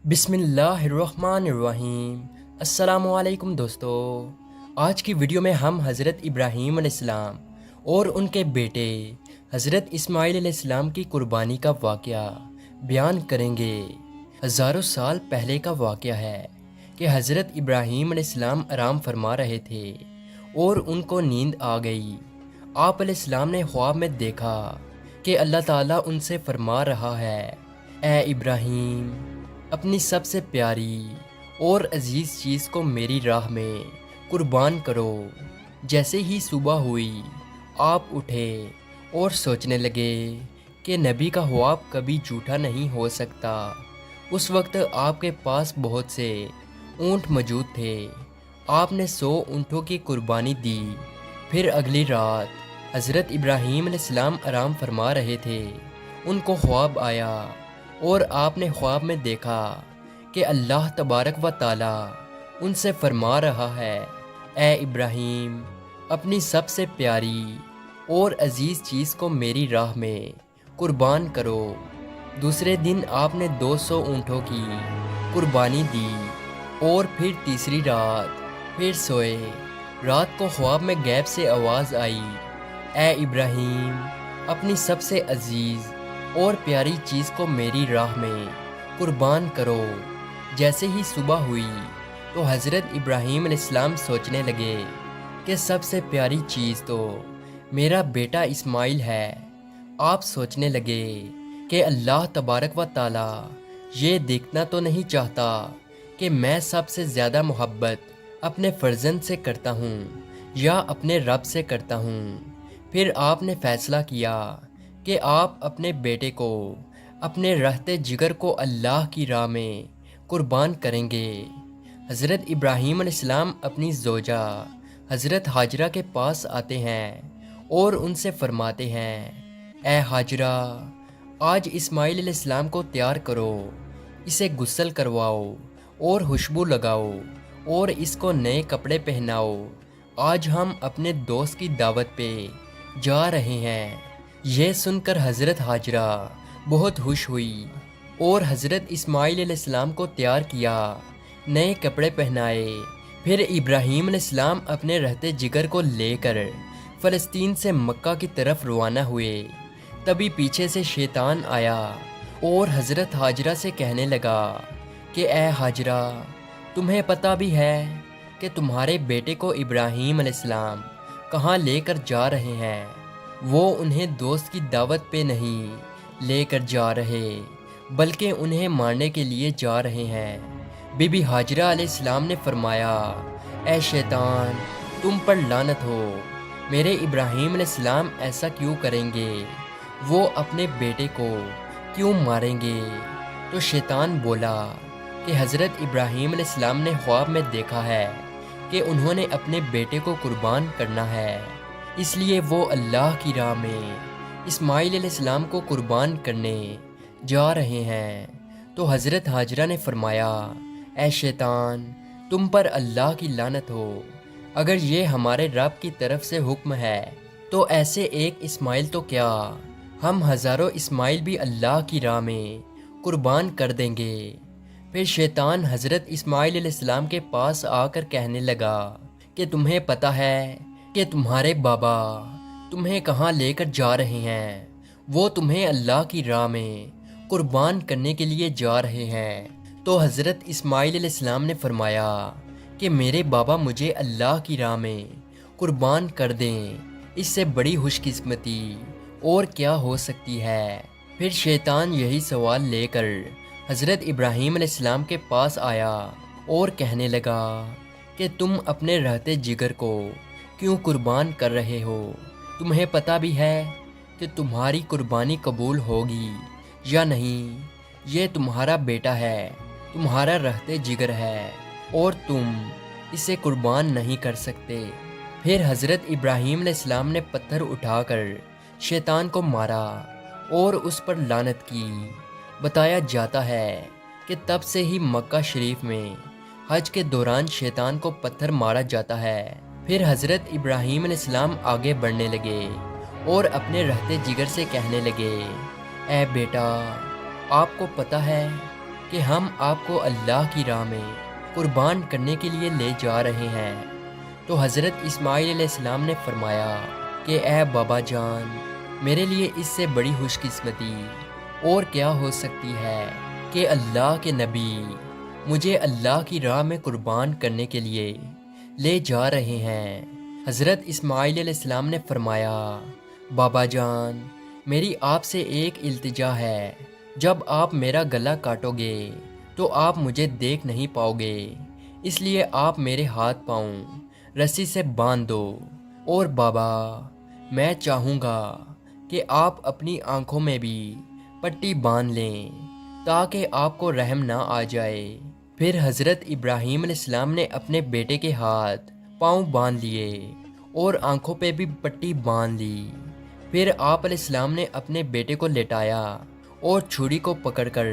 بسم اللہ الرحمن الرحیم۔ السلام علیکم دوستو، آج کی ویڈیو میں ہم حضرت ابراہیم علیہ السلام اور ان کے بیٹے حضرت اسماعیل علیہ السلام کی قربانی کا واقعہ بیان کریں گے۔ ہزاروں سال پہلے کا واقعہ ہے کہ حضرت ابراہیم علیہ السلام آرام فرما رہے تھے اور ان کو نیند آ گئی۔ آپ علیہ السلام نے خواب میں دیکھا کہ اللہ تعالیٰ ان سے فرما رہا ہے، اے ابراہیم، اپنی سب سے پیاری اور عزیز چیز کو میری راہ میں قربان کرو۔ جیسے ہی صبح ہوئی، آپ اٹھے اور سوچنے لگے کہ نبی کا خواب کبھی جھوٹا نہیں ہو سکتا۔ اس وقت آپ کے پاس بہت سے اونٹ موجود تھے۔ آپ نے 100 اونٹوں کی قربانی دی۔ پھر اگلی رات حضرت ابراہیم علیہ السلام آرام فرما رہے تھے۔ ان کو خواب آیا اور آپ نے خواب میں دیکھا کہ اللہ تبارک و تعالی ان سے فرما رہا ہے، اے ابراہیم، اپنی سب سے پیاری اور عزیز چیز کو میری راہ میں قربان کرو۔ دوسرے دن آپ نے 200 اونٹوں کی قربانی دی اور پھر تیسری رات پھر سوئے۔ رات کو خواب میں غیب سے آواز آئی، اے ابراہیم، اپنی سب سے عزیز اور پیاری چیز کو میری راہ میں قربان کرو۔ جیسے ہی صبح ہوئی تو حضرت ابراہیم علیہ السلام سوچنے لگے کہ سب سے پیاری چیز تو میرا بیٹا اسماعیل ہے۔ آپ سوچنے لگے کہ اللہ تبارک و تعالی یہ دیکھنا تو نہیں چاہتا کہ میں سب سے زیادہ محبت اپنے فرزند سے کرتا ہوں یا اپنے رب سے کرتا ہوں۔ پھر آپ نے فیصلہ کیا کہ آپ اپنے بیٹے کو، اپنے رہتے جگر کو اللہ کی راہ میں قربان کریں گے۔ حضرت ابراہیم علیہ السلام اپنی زوجہ حضرت ہاجرہ کے پاس آتے ہیں اور ان سے فرماتے ہیں، اے ہاجرہ، آج اسماعیل علیہ السلام کو تیار کرو، اسے غسل کرواؤ اور خوشبو لگاؤ اور اس کو نئے کپڑے پہناؤ۔ آج ہم اپنے دوست کی دعوت پہ جا رہے ہیں۔ یہ سن کر حضرت ہاجرہ بہت خوش ہوئی اور حضرت اسماعیل علیہ السلام کو تیار کیا، نئے کپڑے پہنائے۔ پھر ابراہیم علیہ السلام اپنے رہتے جگر کو لے کر فلسطین سے مکہ کی طرف روانہ ہوئے۔ تبھی پیچھے سے شیطان آیا اور حضرت ہاجرہ سے کہنے لگا کہ اے ہاجرہ، تمہیں پتہ بھی ہے کہ تمہارے بیٹے کو ابراہیم علیہ السلام کہاں لے کر جا رہے ہیں؟ وہ انہیں دوست کی دعوت پہ نہیں لے کر جا رہے بلکہ انہیں مارنے کے لیے جا رہے ہیں۔ بی بی ہاجرہ علیہ السلام نے فرمایا، اے شیطان، تم پر لعنت ہو، میرے ابراہیم علیہ السلام ایسا کیوں کریں گے؟ وہ اپنے بیٹے کو کیوں ماریں گے؟ تو شیطان بولا کہ حضرت ابراہیم علیہ السلام نے خواب میں دیکھا ہے کہ انہوں نے اپنے بیٹے کو قربان کرنا ہے، اس لیے وہ اللہ کی راہ میں اسماعیل علیہ السلام کو قربان کرنے جا رہے ہیں۔ تو حضرت ہاجرہ نے فرمایا، اے شیطان، تم پر اللہ کی لعنت ہو، اگر یہ ہمارے رب کی طرف سے حکم ہے تو ایسے ایک اسماعیل تو کیا، ہم ہزاروں اسماعیل بھی اللہ کی راہ میں قربان کر دیں گے۔ پھر شیطان حضرت اسماعیل علیہ السلام کے پاس آ کر کہنے لگا کہ تمہیں پتہ ہے کہ تمہارے بابا تمہیں کہاں لے کر جا رہے ہیں؟ وہ تمہیں اللہ کی راہ میں قربان کرنے کے لیے جا رہے ہیں۔ تو حضرت اسماعیل علیہ السلام نے فرمایا کہ میرے بابا مجھے اللہ کی راہ میں قربان کر دیں، اس سے بڑی خوش قسمتی اور کیا ہو سکتی ہے۔ پھر شیطان یہی سوال لے کر حضرت ابراہیم علیہ السلام کے پاس آیا اور کہنے لگا کہ تم اپنے رہتے جگر کو کیوں قربان کر رہے ہو؟ تمہیں پتہ بھی ہے کہ تمہاری قربانی قبول ہوگی یا نہیں؟ یہ تمہارا بیٹا ہے، تمہارا رہتے جگر ہے اور تم اسے قربان نہیں کر سکتے۔ پھر حضرت ابراہیم علیہ السلام نے پتھر اٹھا کر شیطان کو مارا اور اس پر لعنت کی۔ بتایا جاتا ہے کہ تب سے ہی مکہ شریف میں حج کے دوران شیطان کو پتھر مارا جاتا ہے۔ پھر حضرت ابراہیم علیہ السلام آگے بڑھنے لگے اور اپنے رہتے جگر سے کہنے لگے، اے بیٹا، آپ کو پتہ ہے کہ ہم آپ کو اللہ کی راہ میں قربان کرنے کے لیے لے جا رہے ہیں۔ تو حضرت اسماعیل علیہ السلام نے فرمایا کہ اے بابا جان، میرے لیے اس سے بڑی خوش قسمتی اور کیا ہو سکتی ہے کہ اللہ کے نبی مجھے اللہ کی راہ میں قربان کرنے کے لیے لے جا رہے ہیں۔ حضرت اسماعیل علیہ السلام نے فرمایا، بابا جان، میری آپ سے ایک التجا ہے، جب آپ میرا گلا کاٹو گے تو آپ مجھے دیکھ نہیں پاؤ گے، اس لیے آپ میرے ہاتھ پاؤں رسی سے باندھ دو۔ اور بابا، میں چاہوں گا کہ آپ اپنی آنکھوں میں بھی پٹی باندھ لیں تاکہ آپ کو رحم نہ آ جائے۔ پھر حضرت ابراہیم علیہ السلام نے اپنے بیٹے کے ہاتھ پاؤں باندھ لیے اور آنکھوں پہ بھی پٹی باندھ لی۔ پھر آپ علیہ السلام نے اپنے بیٹے کو لٹایا اور چھری کو پکڑ کر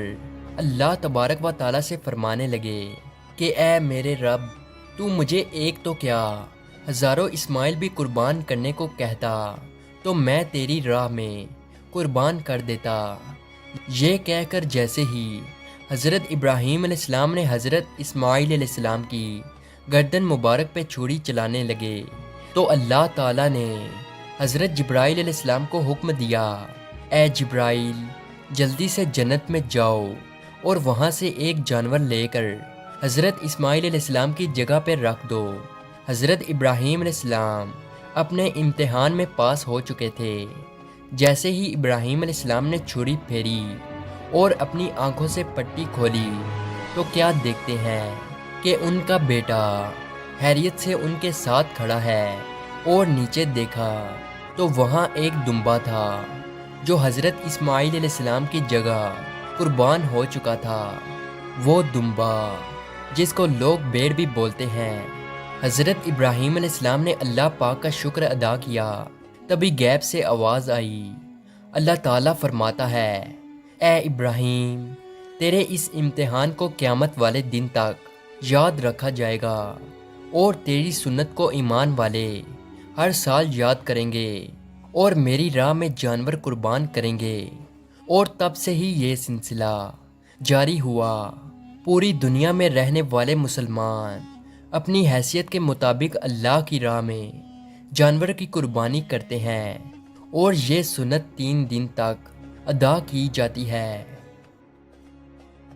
اللہ تبارک و تعالیٰ سے فرمانے لگے کہ اے میرے رب، تو مجھے ایک تو کیا ہزاروں اسماعیل بھی قربان کرنے کو کہتا تو میں تیری راہ میں قربان کر دیتا۔ یہ کہہ کر جیسے ہی حضرت ابراہیم علیہ السلام نے حضرت اسماعیل علیہ السلام کی گردن مبارک پہ چھری چلانے لگے تو اللہ تعالیٰ نے حضرت جبرائیل علیہ السلام کو حکم دیا، اے جبرائیل، جلدی سے جنت میں جاؤ اور وہاں سے ایک جانور لے کر حضرت اسماعیل علیہ السلام کی جگہ پہ رکھ دو۔ حضرت ابراہیم علیہ السلام اپنے امتحان میں پاس ہو چکے تھے۔ جیسے ہی ابراہیم علیہ السلام نے چھری پھیری اور اپنی آنکھوں سے پٹی کھولی تو کیا دیکھتے ہیں کہ ان کا بیٹا خیریت سے ان کے ساتھ کھڑا ہے، اور نیچے دیکھا تو وہاں ایک دمبا تھا جو حضرت اسماعیل علیہ السلام کی جگہ قربان ہو چکا تھا۔ وہ دمبا جس کو لوگ بھیڑ بھی بولتے ہیں۔ حضرت ابراہیم علیہ السلام نے اللہ پاک کا شکر ادا کیا، تبھی غیب سے آواز آئی۔ اللہ تعالیٰ فرماتا ہے، اے ابراہیم، تیرے اس امتحان کو قیامت والے دن تک یاد رکھا جائے گا، اور تیری سنت کو ایمان والے ہر سال یاد کریں گے اور میری راہ میں جانور قربان کریں گے۔ اور تب سے ہی یہ سلسلہ جاری ہوا۔ پوری دنیا میں رہنے والے مسلمان اپنی حیثیت کے مطابق اللہ کی راہ میں جانور کی قربانی کرتے ہیں، اور یہ سنت 3 دن تک ادا کی جاتی ہے۔